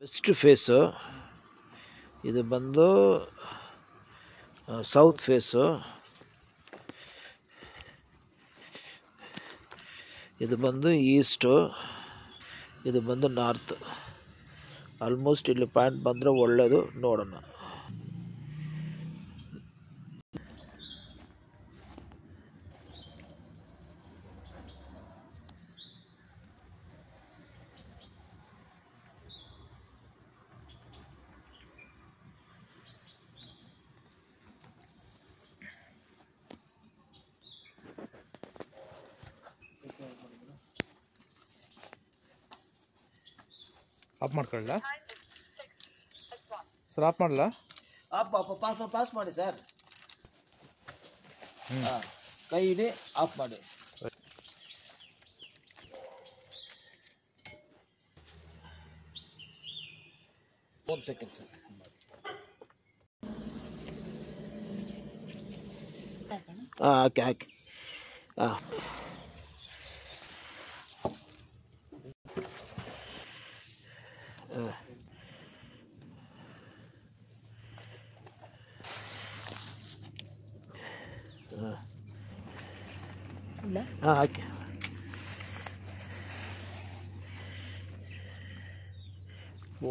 West face, ಇದು ಬಂದು south face, ಇದು ಬಂದು ಈಸ್ಟು, ಇದು ಬಂದು ನಾರ್ತ್. ಆಲ್ಮೋಸ್ಟ್ ಇಲ್ಲಿ ಪಾಯಿಂಟ್ ಬಂದರೆ ಒಳ್ಳೆಯದು, ನೋಡೋಣ. ಆಫ್ ಮಾಡ್ಕೊಳ್ಳ ಸರ್, ಆಫ್ ಮಾಡಲ್ಲ. ಪಾಸ್ ಮಾಡಿ ಸರ್. ಕೈ ಹಿಡಿ, ಆಫ್ ಮಾಡಿ. ಒಂದು ಸೆಕೆಂಡ್ ಸರ್. ಹಾಕಿ ಹಾಕಿ. ಹಾಂ, ಹಾಕಿ. ಓ,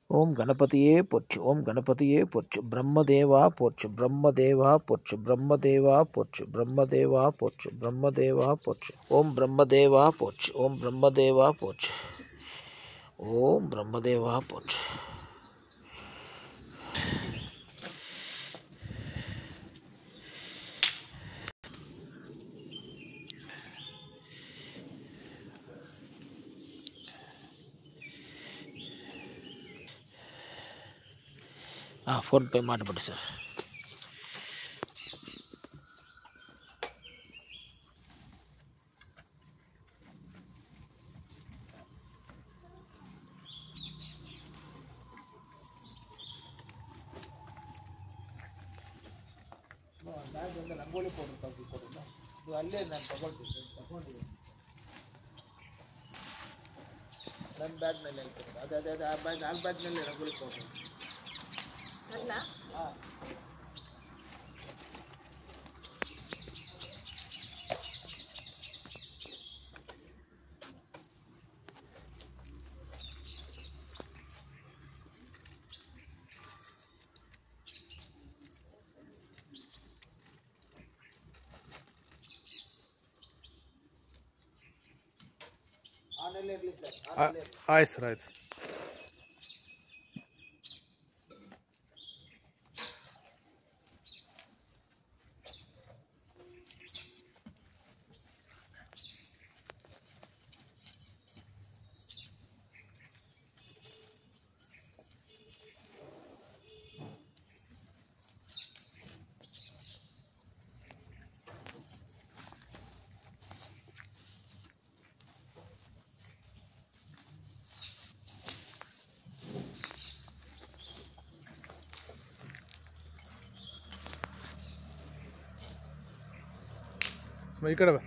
ಓಂ ಗಣಪತಿಯೇ ಪೊಚ್ಚು, ಓಂ ಗಣಪತಿಯೇ ಪೊಚ್ಚು, ಬ್ರಹ್ಮದೇವ ಪೊಚ್ಚು, ಬ್ರಹ್ಮದೇವ ಪೊಚ್ಚು, ಬ್ರಹ್ಮದೇವ ಪೊಚ್ಚು, ಬ್ರಹ್ಮದೇವ ಪೊಚ್ಚು, ಬ್ರಹ್ಮದೇವ ಪೊಚ್ಚು, ಓಂ ಬ್ರಹ್ಮದೇವ ಪೊಚ್ಚು, ಓಂ ಬ್ರಹ್ಮದೇವ ಪೊಚ್ಚು, ಓಂ ಬ್ರಹ್ಮದೇವ ಪೊಚ್ಚು. ಫೋನ್ಪೇ ಮಾಡಿಬಿಡಿ ಸರ್. ರಂಗೋಲಿ ಪೌಡರ್ ತೆಗೆದುಕೊಡೋದು, ಇದು ಅಲ್ಲೇ ನಾನು ತಗೊಂಡಿದ್ದೀನಿ. ನನ್ನ ಬ್ಯಾಗ್ನಲ್ಲಿ ಹೇಳ್ತೀನಿ, ಅದೇ ಆ ಬ್ಯಾಗ್ನಲ್ಲಿ ರಂಗೋಲಿ ಪೌಡರ್. ಹಾಂ, ಆನೆಲ್ಲೇ ಇರಲಿ ಸರ್. ಆಯ್ತು ಸರ್, ಆಯ್ತು ಸರ್. ಈ ಕಡೆ ಬಾ.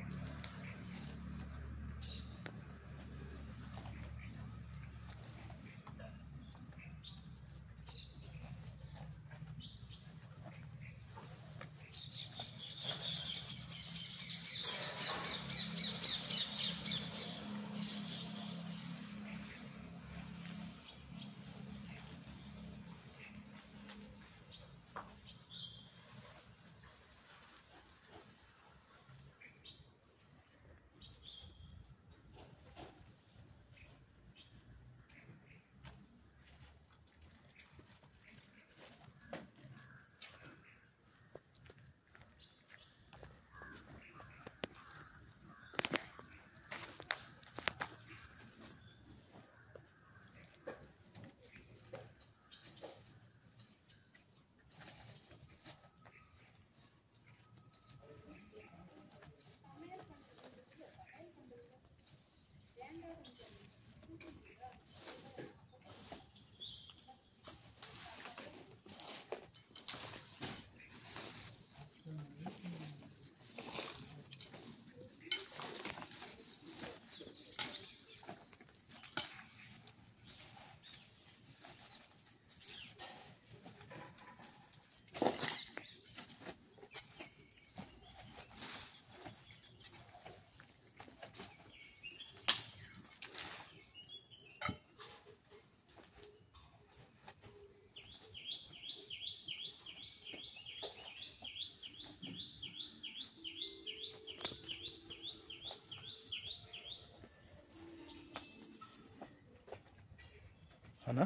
అన్నా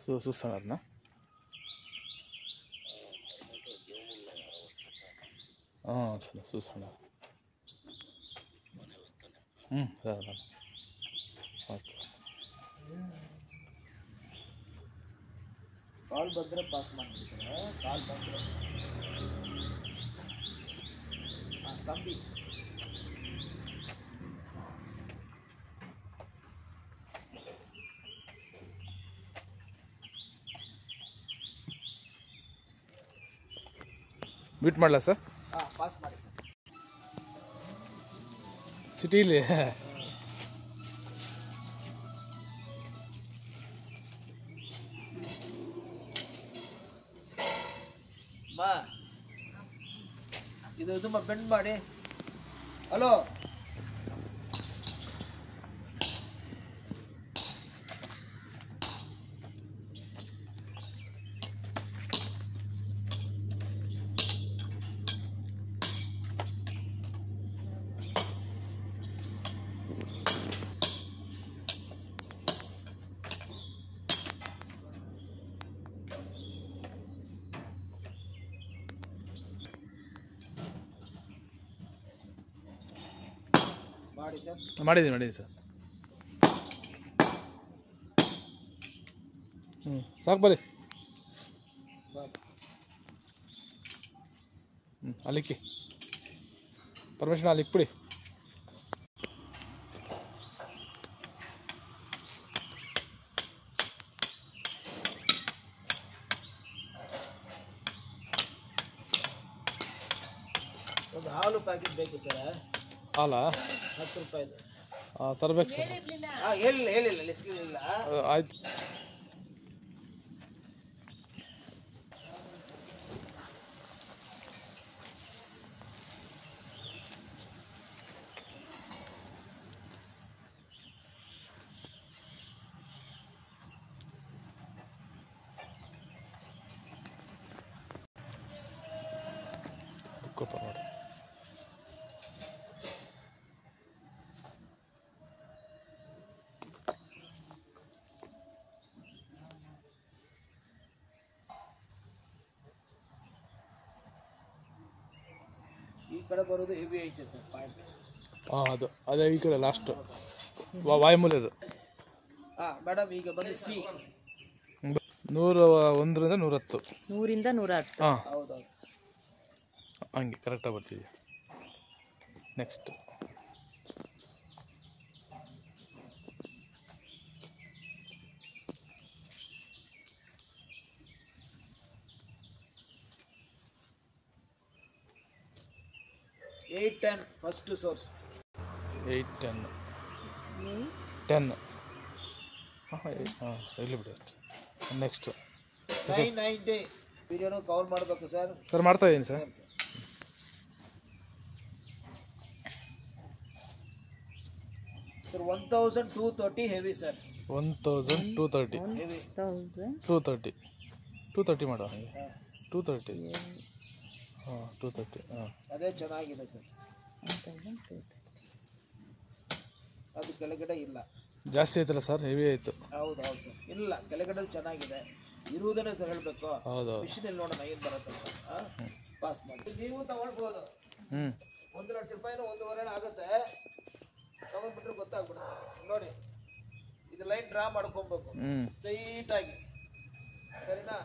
చూస్తున్నారన్నా సరే చూస్తున్నా సరే ఓకే ಕಾಲ್ ಬಂದರೆ ಪಾಸ್ ಮಾಡ್ತೀವಿ ಸರ್. ಕಾಲ್ ಬಂದರೆ ಕಂಬಿ ಮೀಟ್ ಮಾಡಲಾ ಸರ್? ಪಾಸ್ ಮಾಡಿ ಸರ್. ಸಿಟಿಲಿ ಬಾ ಇದು ತುಂಬ ಬೆಂಡ್ ಮಾಡಿ. ಹಲೋ ಮಾಡಿ ಸರ್. ಮಾಡಿದ್ದೀನಿ ಸರ್. ಸಾಕು ಬರ್ರಿ. ಅಲ್ಲಿಕ್ಕಿ ಪರ್ಮಿಷನ್ ಅಲ್ಲಿಕ್ಬಿಡಿ. ಒಂದು ಹಾಲು ಪ್ಯಾಕೆಟ್ ಬೇಕು ಸರ್. ಹಾಲಾ? 10 ರೂಪಾಯಿದು ತರಬೇಕು ಸರ್. ಹೇಳಿಲ್ಲ ಲಿಸ್ಟ್ ಇಲ್ಲ. ಆಯ್ತು. ನೋಡಿ ಈ ಕಡೆ ಬರೋದು ಹೆವಿ ಐತೆ ಸರ್ ಪಾಯಿಂಟ್. ಅದು ಅದೇ ಈ ಕಡೆ ಲಾಸ್ಟ್ ವಾಯುಮೂಲೆದು. ಮೇಡಮ್ ಈಗ ಬಂದು ಸಿ 101ರಿಂದ 110. 100ರಿಂದ 110. ಹೌದೌದು ಹಂಗೆ ಕರೆಕ್ಟಾಗಿ ಬರ್ತಿದ್ಯಾ. ನೆಕ್ಸ್ಟ್ ಏಟ್ 10 ಫಸ್ಟ್ ಸೋರ್ಸ್ 8 10 ಇರಲಿ ಬಿಡಿ ಅಷ್ಟು. ನೆಕ್ಸ್ಟ್ 990 ವಿಡಿಯೋನು ಕವರ್ ಮಾಡಬೇಕು ಸರ್. ಸರ್ ಮಾಡ್ತಾ ಇದ್ದೀನಿ sir. Sir 1230 heavy sir. 1230 heavy 230 ಮಾಡೋ ಹಾಗೆ 230. 230 ಅದೇ ಚೆನ್ನಾಗಿದೆ ಸರ್. ಅದು ಕೆಳಗಡೆ ಇಲ್ಲ. ಜಾಸ್ತಿ ಆಯ್ತಲ್ಲ ಸರ್? ಹೆವಿ ಆಯಿತು. ಹೌದು ಸರ್. ಇಲ್ಲ ಕೆಳಗಡೆ ಚೆನ್ನಾಗಿದೆ. ಇರುವುದನ್ನೇ ಸರ್ ಹೇಳಬೇಕು. ಹೌದು ಮಿಷಿನಲ್ಲಿ ನೋಡೋಣ ಏನು ಬರುತ್ತೆ ಅಂತ. ಪಾಸ್ ಮಾಡಿ ನೀವು ತಗೊಳ್ಬೋದು. 1 ಲಕ್ಷ ರೂಪಾಯಿನೂ 1.5 ಆಗುತ್ತೆ. ತಗೊಂಡ್ಬಿಟ್ರೆ ಗೊತ್ತಾಗ್ಬಿಡುತ್ತೆ. ನೋಡಿ ಇದು ಲೈನ್ ಡ್ರಾ ಮಾಡ್ಕೊಬೇಕು ಸ್ಟ್ರೈಟ್ ಆಗಿ, ಸರಿನಾ?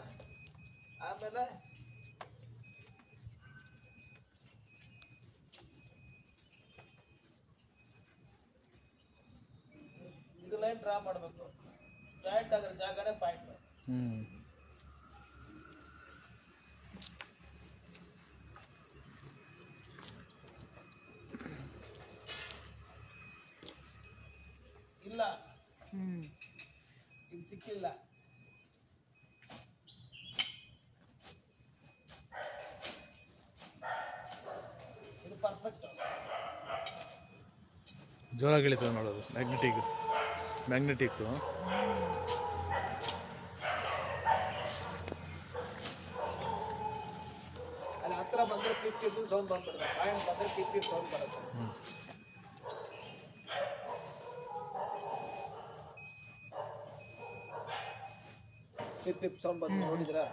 ಆಮೇಲೆ ಡ್ರಾ ಮಾಡಬೇಕು. ಜಾಯಿಂಟ್ ಆಗಿರೋ ಜಾಗನೇ ಪಾಯಿಂಟ್. ಇಲ್ಲ ಇದು ಸಿಕ್ಕಿಲ್ಲ. ಇದು ಪರ್ಫೆಕ್ಟ್. ಜೋರಾಗಿ ಇಳಿತದೆ ನೋಡೋದು. ಮ್ಯಾಗ್ನೆಟಿಕ್ ಅಲ್ಲಿ ಹತ್ರ ಬಂದರೆ ಪಿಪ್ ಪಿಪ್ ಸೌಂಡ್ ಬಂದ್ಬಿಡುತ್ತೆ. ಪಾಯಿಂಟ್ ಬಂದರೆ ಪಿಪ್ ಪಿಪ್ ಸೌಂಡ್ ಬರುತ್ತೆ. ಪಿಪ್ ಪಿಪ್ ಸೌಂಡ್ ಬಂದು ನೋಡಿದ್ರಾ?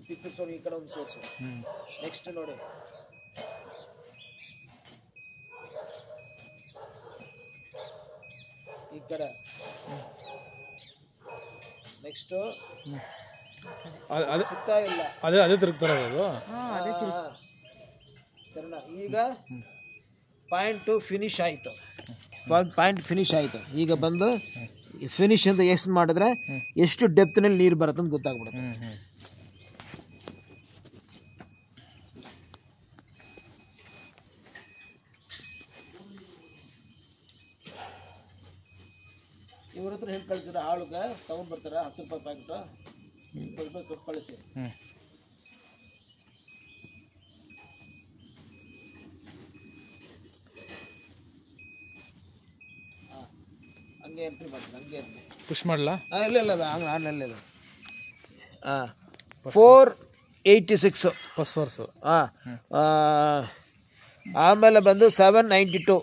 ಪಿಪ್ ಪಿಪ್ ಸೌಂಡ್ ಈ ಕಡೆ ಒಂದು ಸೋರ್ಸು. ನೆಕ್ಸ್ಟ್ ನೋಡಿ, ಈ ಕಡೆ. ನೆಕ್ಸ್ಟ್ ಸಿಗ್ತಾ ಇಲ್ಲ. ಅದೇ ತಿರುಗ್ತಾರೆ ಅದು. ಸರಿನಾ? ಈಗ ಪಾಯಿಂಟು ಫಿನಿಶ್ ಆಯಿತು. ಪಾಯಿಂಟ್ ಫಿನಿಶ್ ಆಯಿತು. ಈಗ ಬಂದು ಫಿನಿಶ್ ಅಂತ ಎಷ್ಟು ಮಾಡಿದ್ರೆ ಎಷ್ಟು ಡೆಪ್ತ್ನಲ್ಲಿ ನೀರು ಬರುತ್ತೆ ಅಂತ ಗೊತ್ತಾಗ್ಬಿಡುತ್ತೆ. ಇವ್ರ ಹತ್ರ ಹೇಳಿ ಕಳಿಸಿದ್ರೆ ಆಳುಗೆ ತಗೊಂಡ್ ಬರ್ತಾರೆ. 10 ರೂಪಾಯಿ ಪ್ಯಾಕೆಟು 20 ರೂಪಾಯಿ ಕೊಟ್ಟು ಕಳಿಸಿ. ಹಂಗೆ ಎಂಟ್ರಿ ಮಾಡ್ತೀನಿ. ಹಂಗೆ ಪುಷ್ ಮಾಡಲ್ಲ? ಇಲ್ಲ ಹಂಗೆ ಆನ್ಲೈನ್ ಇದೆ. 486 ಫಸ್ಟ್ ಸೋರ್ಸು. ಆಮೇಲೆ ಬಂದು 792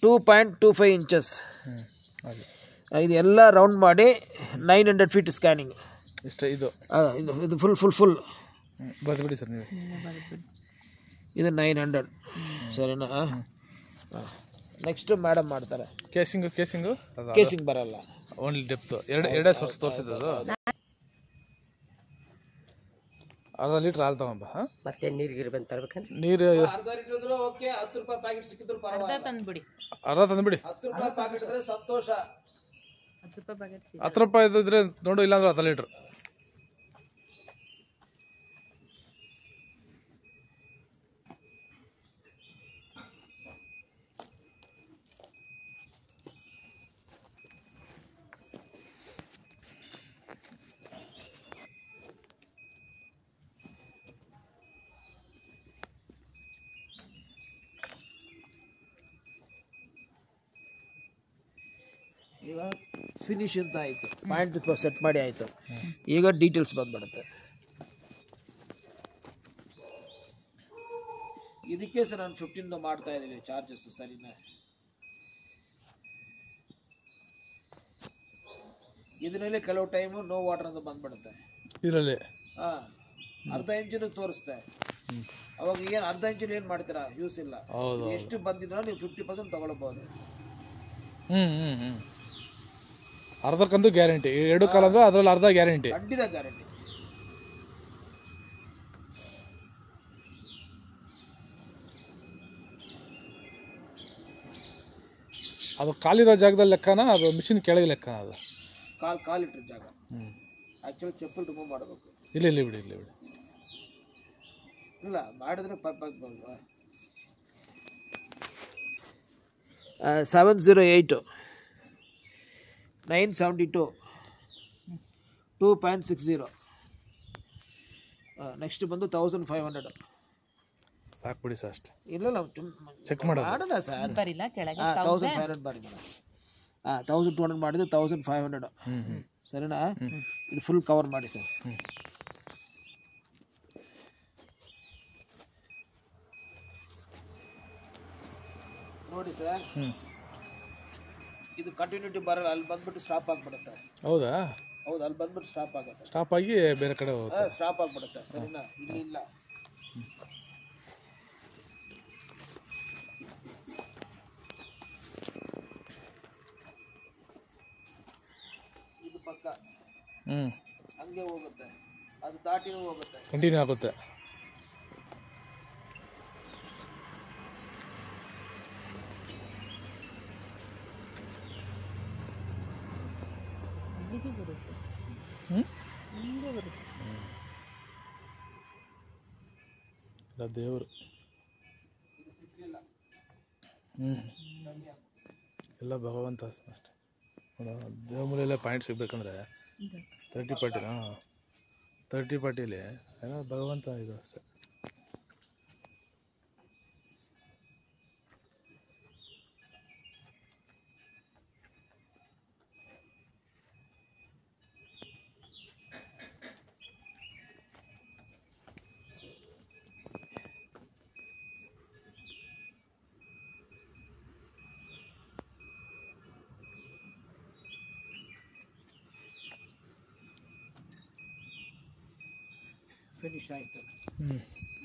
2.25 ಇಂಚಸ್. ಇದೆಲ್ಲ ರೌಂಡ್ ಮಾಡಿ 900 ಫೀಟ್ ಸ್ಕ್ಯಾನಿಂಗ್. ಇಷ್ಟ ಇದು ಇದು ಫುಲ್ ಬರ್ಬಿಡಿ ಸರ್ ನೀವು. ಇದು 900. ಸರಿನಾ? ನೆಕ್ಸ್ಟ್ ಮೇಡಮ್ ಮಾಡ್ತಾರೆ. ಕೇಸಿಂಗ್ ಬರಲ್ಲ, ಓನ್ಲಿ ಡೆಪ್ತ್. ಎರಡೇ ಸೋರ್ಸ್ ತೋರಿಸಿದ್ದು ಅದು. ಅರ್ಧ ಲೀಟ್ರ್ ಹಾಲು ತಗೊಂಬ. ಮತ್ತೆ ನೀರು ಬಂದು ತರ್ಬೇಕಂದ್ರೆ ನೀರು ಅರ್ಧ ಲೀಟರ್ ಇದ್ರು ಓಕೆ. 10 ರೂಪಾಯಿ ಪ್ಯಾಕೆಟ್ ಸಿಕ್ಕಿದ್ರು ಪರವಾಗಿಲ್ಲ. ಅರ್ಧ ತಂದುಬಿಡಿ. 10 ರೂಪಾಯಿ ಪ್ಯಾಕೆಟ್ ಇದ್ರೆ ಸಂತೋಷ. 10 ರೂಪಾಯಿ ಇದ್ರೆ ನೋಡು, ಇಲ್ಲಾಂದ್ರೆ ಅರ್ಧ ಲೀಟ್ರ್. ಈಗ ಫಿನಿಶ್ ಅಂತ ಆಯಿತು. ಪಾಯಿಂಟ್ ಸೆಟ್ ಮಾಡಿ ಆಯಿತು. ಈಗ ಡೀಟೇಲ್ಸ್ ಬಂದ್ಬಿಡುತ್ತೆ. ಇದಕ್ಕೆ ಸರ್ ನಾನು 15 ಮಾಡ್ತಾ ಇದ್ದೀವಿ ಚಾರ್ಜಸ್. ಸರಿನಾ? ಇದರಲ್ಲಿ ಕೆಲವು ಟೈಮು ನೋ ವಾಟರ್ ಅಂತ ಬಂದ್ಬಿಡುತ್ತೆ. ಇದರಲ್ಲಿ ಅರ್ಧ ಇಂಚಿನ ತೋರಿಸ್ತೆ. ಅವಾಗ ಏನು ಅರ್ಧ ಇಂಚಿನ ಏನು ಮಾಡ್ತೀರಾ? ಯೂಸ್ ಇಲ್ಲ. ಎಷ್ಟು ಬಂದಿದ್ರೂ ನೀವು 50% ತಗೊಳ್ಬೋದು. ಅರ್ಧಕ್ಕಂತೂ ಗ್ಯಾರಂಟಿ. 2 ಕಾಲ ಅಂದ್ರೆ ಅದರಲ್ಲಿ ಅರ್ಧ ಗ್ಯಾರಂಟಿ. ಖಂಡಿತ ಗ್ಯಾರಂಟಿ. ಅದು ಕಾಲಿರೋ ಜಾಗದಲ್ಲಿ ಲೆಕ್ಕನ, ಅದು ಮಿಷಿನ್ ಕೆಳಗೆ ಲೆಕ್ಕನ? ಅದು ಕಾಲ್ ಲೀಟರ್ ಜಾಗ. ಆ್ಯಕ್ಚುಲಿ ಚಪ್ಪಲ್ ರಿಮೂವ್ ಮಾಡಬೇಕು. ಇಲ್ಲ ಬಿಡಿ. ಇಲ್ಲ ಮಾಡಿದ್ರೆ ಪರ್ಫೆಕ್ಟ್ ಬಲ್ವಾ? 708 972 2.60. ನೆಕ್ಸ್ಟ್ ಬಂದು 1500. ಸಾಕು ಬಿಡಿ ಸರ್ ಅಷ್ಟೇ. ಇಲ್ಲ ಚೆಕ್ ಮಾಡೋಣ ಸರ್. 1500 ಮಾಡಿ ಮೇಡಮ್. 1200 ಮಾಡಿದ್ದು 1500. ಸರಿನಾ? ಇದು ಫುಲ್ ಕವರ್ ಮಾಡಿ ಸರ್. ನೋಡಿ ಸರ್, ಇದು ಕಂಟಿನ್ಯೂಟಿ ಬರಲ್ಲ. ಅಲ್ಲಿ ಬಂದ್ಬಿಟ್ಟು ಸ್ಟಾಪ್ ಆಗಿಬಿಡುತ್ತೆ. ಹೌದಾ? ಹೌದು, ಅಲ್ಲಿ ಬಂದ್ಬಿಟ್ಟು ಸ್ಟಾಪ್ ಆಗುತ್ತೆ. ಸ್ಟಾಪ್ ಆಗಿ ಬೇರೆ ಕಡೆ ಹೋಗುತ್ತೆ. ಸ್ಟಾಪ್ ಆಗಿಬಿಡುತ್ತೆ. ಸರಿನಾ? ಇಲ್ಲಿ ಇಲ್ಲ. ಇದು ಪಕ್ಕ ಹಂಗೆ ಹೋಗುತ್ತೆ. ಅದು ದಾಟಿನೂ ಹೋಗುತ್ತೆ. ಕಂಟಿನ್ಯೂ ಆಗುತ್ತೆ. ಇಲ್ಲ ದೇವರು ಎಲ್ಲ ಭಗವಂತ ಅಷ್ಟೇ. ದೇವ್ರ ಮೂಲೆಯಲ್ಲೇ ಪಾಯಿಂಟ್ ಸಿಗ್ಬೇಕಂದ್ರೆ 30 ಪಾರ್ಟಿ 30 ಪಾರ್ಟಿಲಿ ಎಲ್ಲ ಭಗವಂತ ಇದು ಅಷ್ಟೇ.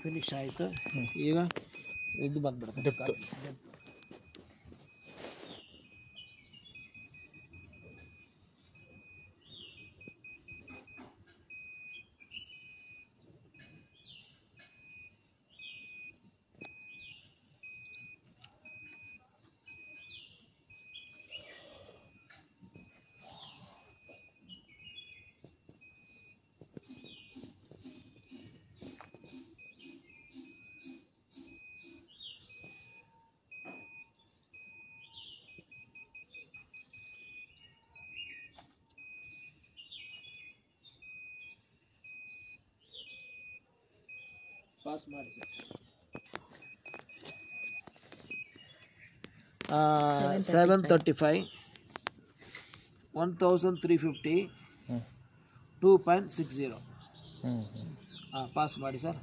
ಫಿನಿಶ್ ಆಯಿತು. ಈಗ ಇದು ಬಂದ್ಬಿಡುತ್ತೆ ಡೆಪ್ತ್. ಪಾಸ್ ಮಾಡಿ ಸರ್. 735 1350 2.60. ಪಾಸ್ ಮಾಡಿ ಸರ್.